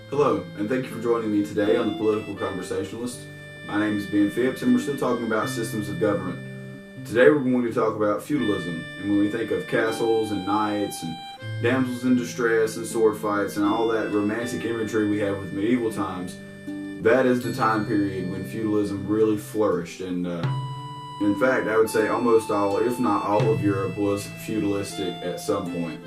Hello, and thank you for joining me today on The Political Conversationalist. My name is Ben Phipps, and we're still talking about systems of government. Today we're going to talk about feudalism, and when we think of castles and knights and damsels in distress and sword fights and all that romantic imagery we have with medieval times, that is the time period when feudalism really flourished. And in fact, I would say almost all, if not all of Europe was feudalistic at some point.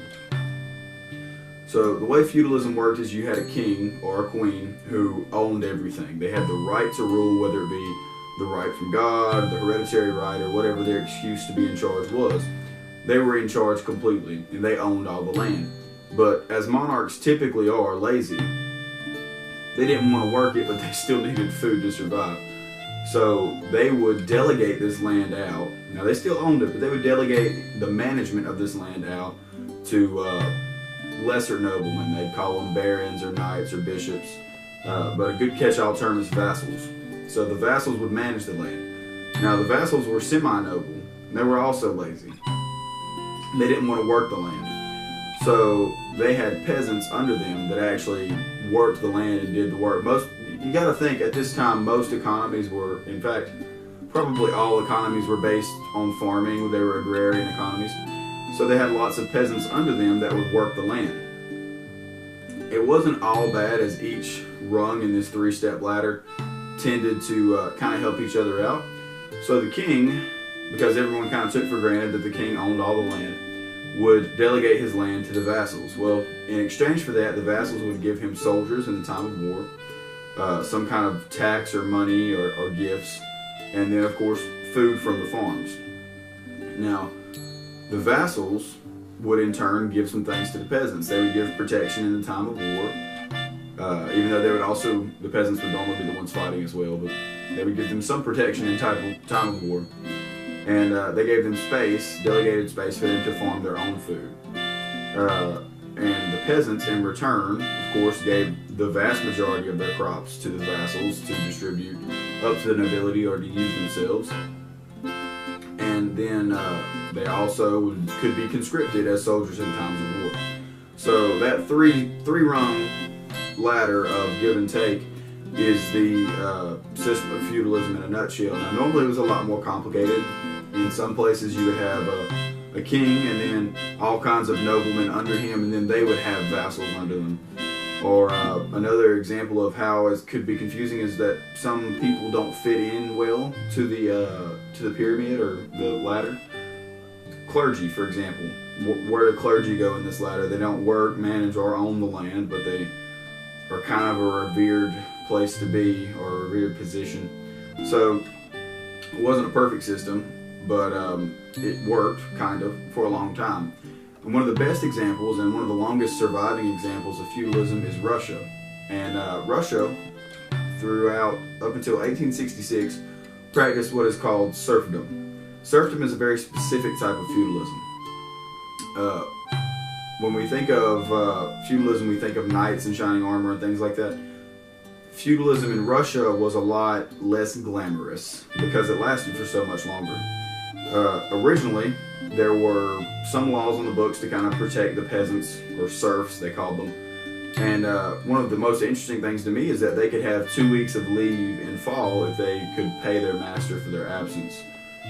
So the way feudalism worked is you had a king or a queen who owned everything. They had the right to rule, whether it be the right from God, the hereditary right, or whatever their excuse to be in charge was. They were in charge completely, and they owned all the land. But as monarchs typically are, lazy, they didn't want to work it, but they still needed food to survive. So they would delegate this land out. Now they still owned it, but they would delegate the management of this land out to lesser noblemen. They'd call them barons or knights or bishops, but a good catch-all term is vassals. So the vassals would manage the land. Now the vassals were semi-noble, and they were also lazy. They didn't want to work the land. So they had peasants under them that actually worked the land and did the work. You got to think, at this time, most economies were, in fact, probably all economies were based on farming. They were agrarian economies. So they had lots of peasants under them that would work the land. It wasn't all bad, as each rung in this three-step ladder tended to kind of help each other out. So the king, because everyone kind of took for granted that the king owned all the land, would delegate his land to the vassals. Well, in exchange for that, the vassals would give him soldiers in the time of war, some kind of tax or money or gifts, and then, of course, food from the farms. Now, the vassals would in turn give some things to the peasants. They would give protection in the time of war, even though the peasants would normally be the ones fighting as well, but they would give them some protection in time of war. And they gave them delegated space for them to farm their own food. And the peasants in return, of course, gave the vast majority of their crops to the vassals to distribute up to the nobility or to use themselves. And then they also could be conscripted as soldiers in times of war. So that three-rung ladder of give and take is the system of feudalism in a nutshell. Now, normally it was a lot more complicated. In some places you would have a king and then all kinds of noblemen under him, and then they would have vassals under them. Or another example of how it could be confusing is that some people don't fit in well to the pyramid or the ladder. Clergy, for example. Where do clergy go in this ladder? They don't work, manage, or own the land, but they are kind of a revered place to be, or a revered position. So it wasn't a perfect system, but it worked, kind of, for a long time. And one of the best examples, and one of the longest surviving examples of feudalism is Russia. And Russia, throughout, up until 1866, practiced what is called serfdom. Serfdom is a very specific type of feudalism. When we think of feudalism, we think of knights in shining armor and things like that. Feudalism in Russia was a lot less glamorous because it lasted for so much longer. Originally, there were some laws on the books to kind of protect the peasants, or serfs they called them. And one of the most interesting things to me is that they could have 2 weeks of leave in fall if they could pay their master for their absence.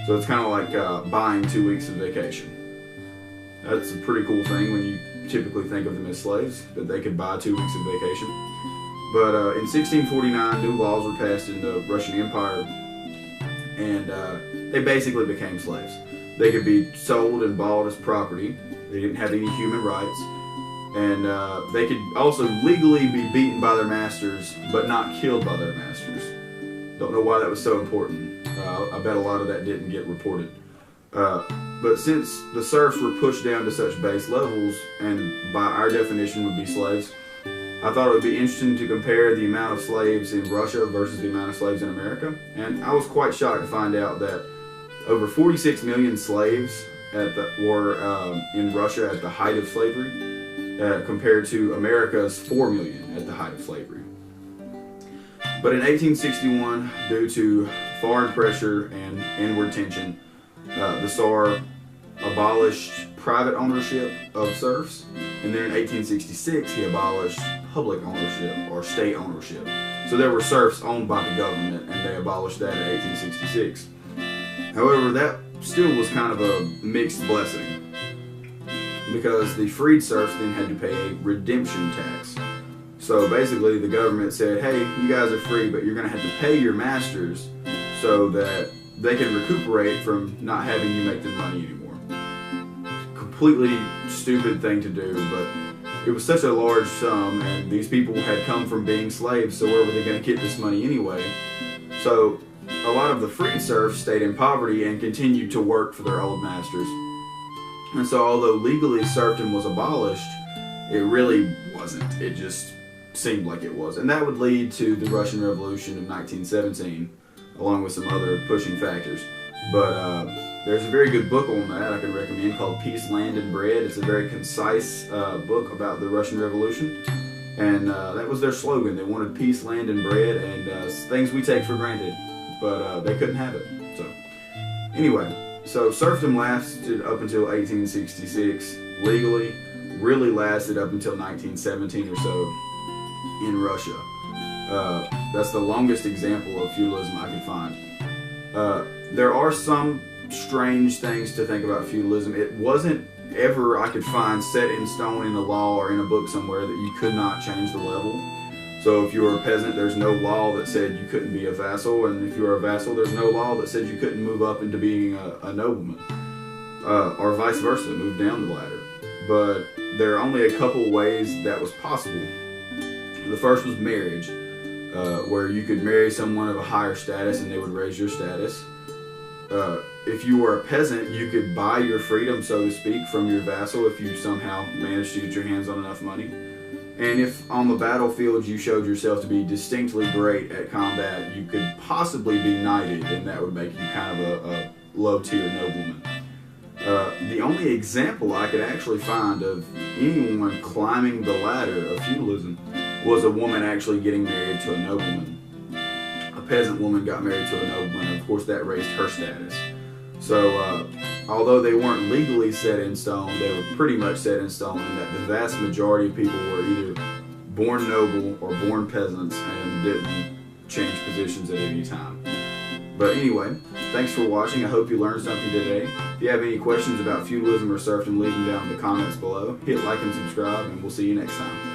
So it's kind of like buying 2 weeks of vacation. That's a pretty cool thing when you typically think of them as slaves, that they could buy 2 weeks of vacation. But in 1649, new laws were passed in the Russian Empire, and they basically became slaves. They could be sold and bought as property. They didn't have any human rights. And they could also legally be beaten by their masters, but not killed by their masters. Don't know why that was so important. I bet a lot of that didn't get reported. But since the serfs were pushed down to such base levels, and by our definition would be slaves, I thought it would be interesting to compare the amount of slaves in Russia versus the amount of slaves in America. And I was quite shocked to find out that over 46 million slaves were in Russia at the height of slavery, compared to America's 4 million at the height of slavery. But in 1861, due to foreign pressure and inward tension, the Tsar abolished private ownership of serfs, and then in 1866 he abolished public ownership or state ownership. So there were serfs owned by the government, and they abolished that in 1866. However, that still was kind of a mixed blessing, because the freed serfs then had to pay a redemption tax. So basically the government said, hey, you guys are free, but you're going to have to pay your masters so that they can recuperate from not having you make them money anymore. Completely stupid thing to do, but it was such a large sum, and these people had come from being slaves, so where were they going to get this money anyway? So a lot of the freed serfs stayed in poverty and continued to work for their old masters. And so although legally serfdom was abolished, it really wasn't. It just seemed like it was. And that would lead to the Russian Revolution of 1917, along with some other pushing factors. But there's a very good book on that I can recommend called Peace, Land, and Bread. It's a very concise book about the Russian Revolution. And that was their slogan. They wanted peace, land, and bread, and things we take for granted. But they couldn't have it. So anyway, so serfdom lasted up until 1866 legally, really lasted up until 1917 or so in Russia. That's the longest example of feudalism I could find. There are some strange things to think about feudalism. It wasn't ever, I could find, set in stone in a law or in a book somewhere that you could not change the level. So if you were a peasant, there's no law that said you couldn't be a vassal, and if you were a vassal, there's no law that said you couldn't move up into being a nobleman, or vice versa, move down the ladder. But there are only a couple ways that was possible. The first was marriage, where you could marry someone of a higher status and they would raise your status. If you were a peasant, you could buy your freedom, so to speak, from your vassal if you somehow managed to get your hands on enough money. And if on the battlefield you showed yourself to be distinctly great at combat, you could possibly be knighted, and that would make you kind of a low-tier nobleman. The only example I could actually find of anyone climbing the ladder of feudalism was a woman actually getting married to a nobleman. A peasant woman got married to a nobleman, and of course that raised her status. So although they weren't legally set in stone, they were pretty much set in stone, in that the vast majority of people were either born noble or born peasants and didn't change positions at any time. But anyway, thanks for watching. I hope you learned something today. If you have any questions about feudalism or serfdom, leave them down in the comments below. Hit like and subscribe, and we'll see you next time.